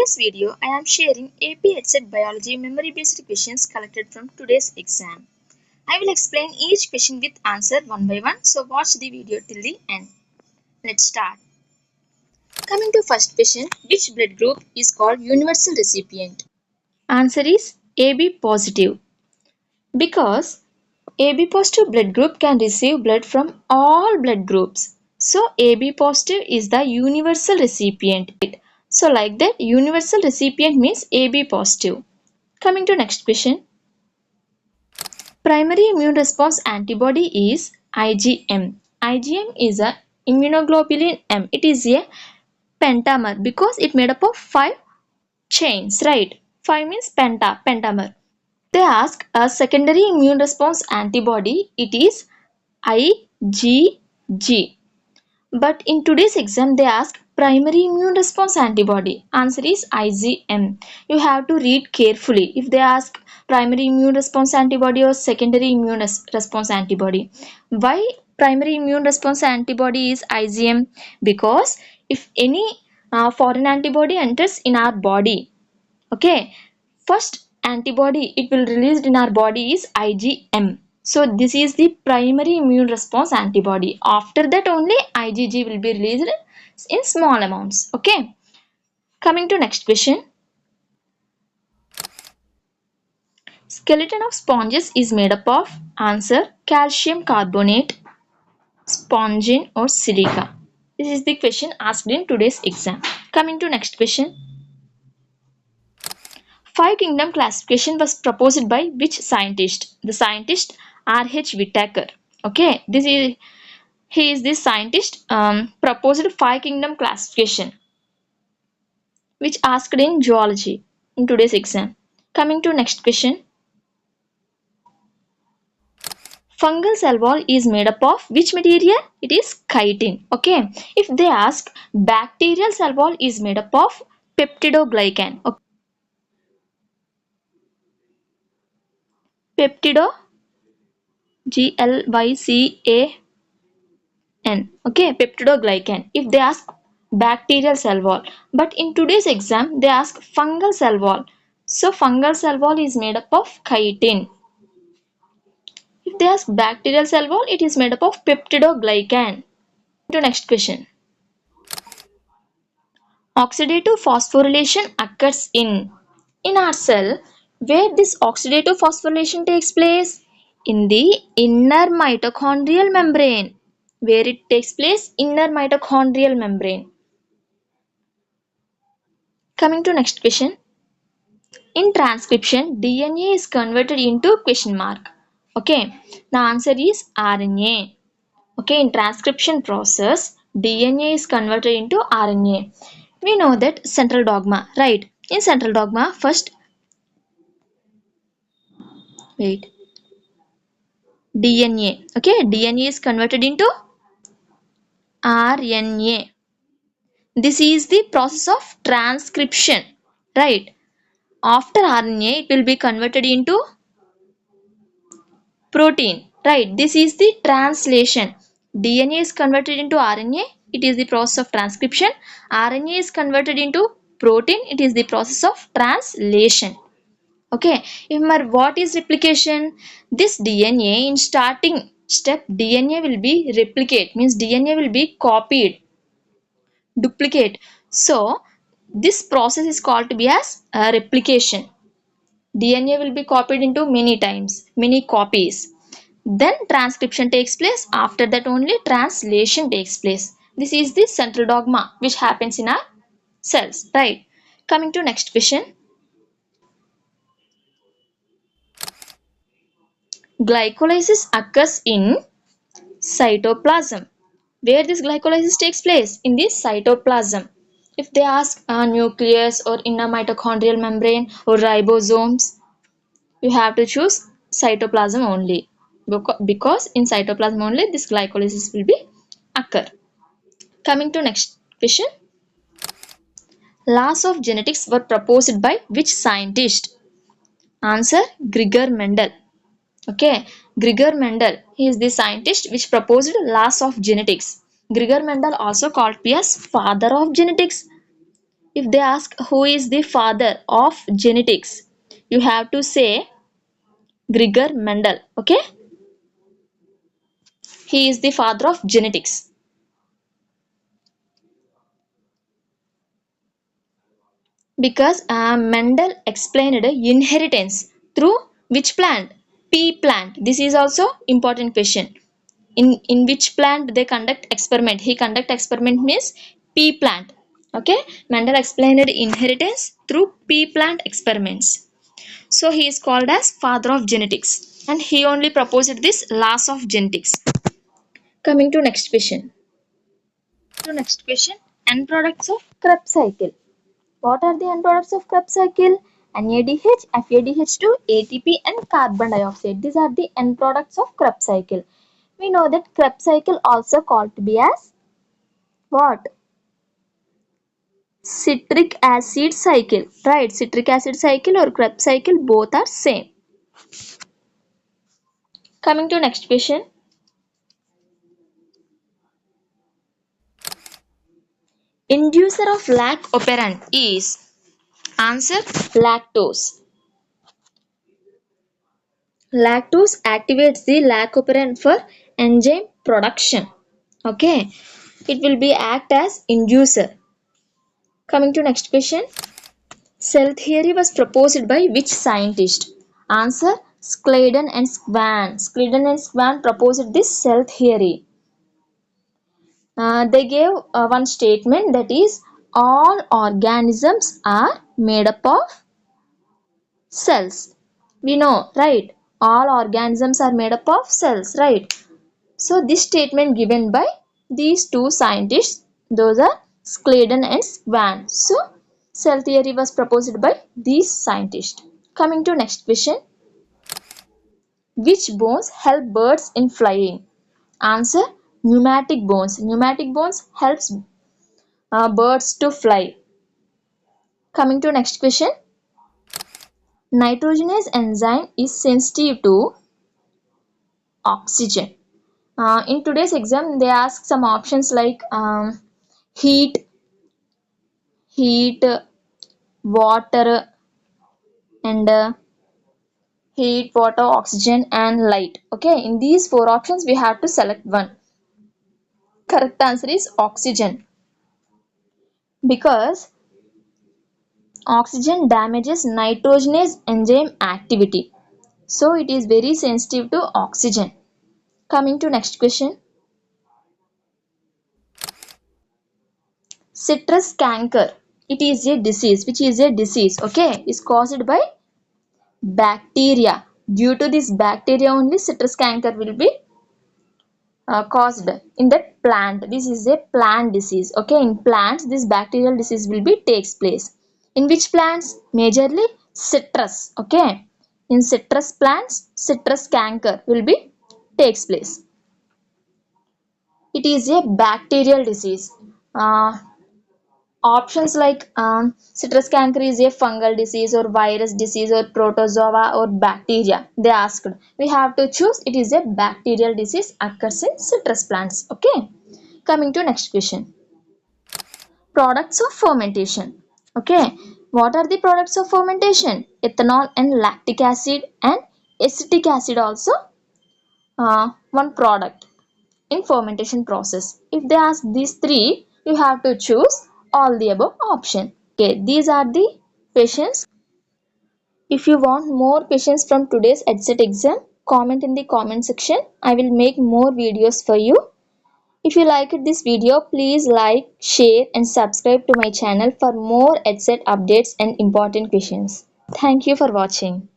this video, I am sharing AP EDCET Biology memory-based questions collected from today's exam. I will explain each question with answer one by one, so watch the video till the end. Let's start. Coming to first question, which blood group is called universal recipient? Answer is AB positive. Because AB positive blood group can receive blood from all blood groups. So AB positive is the universal recipient. So like that, universal recipient means AB positive. Coming to next question. Primary immune response antibody is IgM. IgM is a immunoglobulin M. It is a pentamer because it made up of 5 chains, right? 5 means pentamer. They ask a secondary immune response antibody, it is IgG. But in today's exam, they ask primary immune response antibody. Answer is IgM. You have to read carefully if they ask primary immune response antibody or secondary immune response antibody. Why primary immune response antibody is IgM? Because if any foreign antibody enters in our body, okay, first antibody it will released in our body is IgM. So this is the primary immune response antibody. After that only IgG will be released in small amounts. Okay. Coming to next question. Skeleton of sponges is made up of answer calcium carbonate, spongin or silica. This is the question asked in today's exam. Coming to next question. Five kingdom classification was proposed by which scientist? The scientist R.H. Whittaker. Okay, he is the scientist proposed five kingdom classification, which asked in zoology in today's exam. Coming to next question. Fungal cell wall is made up of which material? It is chitin. Okay, if they ask bacterial cell wall is made up of peptidoglycan. Okay. Glycan. Okay, peptidoglycan. If they ask bacterial cell wall, but in today's exam they ask fungal cell wall. So fungal cell wall is made up of chitin. If they ask bacterial cell wall, it is made up of peptidoglycan. To next question. Oxidative phosphorylation occurs in our cell. Where this oxidative phosphorylation takes place? In the inner mitochondrial membrane. Where it takes place? Inner mitochondrial membrane. Coming to next question. In transcription, DNA is converted into question mark. Okay, the answer is RNA. Okay, in transcription process, DNA is converted into RNA. We know that central dogma, right? In central dogma, first, DNA. Okay, DNA is converted into RNA. This is the process of transcription, right? After RNA, it will be converted into protein, right? This is the translation. DNA is converted into RNA. It is the process of transcription. RNA is converted into protein. It is the process of translation. Okay, remember what is replication? This DNA in starting step, DNA will be replicate, means DNA will be copied, duplicate. So this process is called to be as replication. DNA will be copied into many times, many copies. Then transcription takes place. After that only translation takes place. This is the central dogma which happens in our cells, right? Coming to next question. Glycolysis occurs in cytoplasm. Where this glycolysis takes place? In the cytoplasm. If they ask nucleus or inner mitochondrial membrane or ribosomes, you have to choose cytoplasm only. Because in cytoplasm only this glycolysis will be occur. Coming to next question. Laws of genetics were proposed by which scientist? Answer Gregor Mendel. Okay, Gregor Mendel, he is the scientist which proposed laws of genetics. Gregor Mendel also called as father of genetics. If they ask who is the father of genetics, you have to say Gregor Mendel. Okay, he is the father of genetics. Because Mendel explained inheritance through which plant? Pea plant. This is also important question. In which plant they conduct experiment? He conduct experiment means pea plant. Okay, Mendel explained inheritance through pea plant experiments. So he is called as father of genetics, and he only proposed this laws of genetics. Coming to next question. End products of Krebs cycle. What are the end products of Krebs cycle? NADH, FADH2, ATP and carbon dioxide. These are the end products of Krebs cycle. We know that Krebs cycle also called to be as what? Citric acid cycle. Right, citric acid cycle or Krebs cycle both are same. Coming to next question. Inducer of lac operant is answer lactose. Lactose activates the lac operant for enzyme production. Okay, it will be act as inducer. Coming to next question. Cell theory was proposed by which scientist? Answer Scladen and Swan. Scladen and Swan proposed this cell theory. They gave one statement, that is all organisms are made up of cells. We know, right? All organisms are made up of cells, right? So this statement given by these two scientists, those are Scladen and Swan. So cell theory was proposed by these scientists. Coming to next question. Which bones help birds in flying? Answer pneumatic bones. Pneumatic bones helps birds to fly. Coming to next question. Nitrogenase enzyme is sensitive to oxygen. In today's exam, they ask some options like heat, heat, water, and heat, water, oxygen, and light. Okay, in these four options, we have to select one. Correct answer is oxygen, because oxygen damages nitrogenase enzyme activity. So it is very sensitive to oxygen. Coming to next question. Citrus canker. It is a disease. Which is a disease? Okay, is caused by bacteria. Due to this bacteria only citrus canker will be caused in that plant. This is a plant disease. Okay, in plants this bacterial disease will be takes place. In which plants? Majorly citrus. Okay, in citrus plants citrus canker will be takes place. It is a bacterial disease. Options like citrus canker is a fungal disease or virus disease or protozoa or bacteria, they asked. We have to choose it is a bacterial disease occurs in citrus plants. Okay. Coming to next question. Products of fermentation. Okay. What are the products of fermentation? Ethanol and lactic acid and acetic acid also one product in fermentation process. If they ask these three, you have to choose all the above option. Okay, these are the questions. If you want more questions from today's EDCET exam, comment in the comment section. I will make more videos for you. If you liked this video, please like, share and subscribe to my channel for more EDCET updates and important questions. Thank you for watching.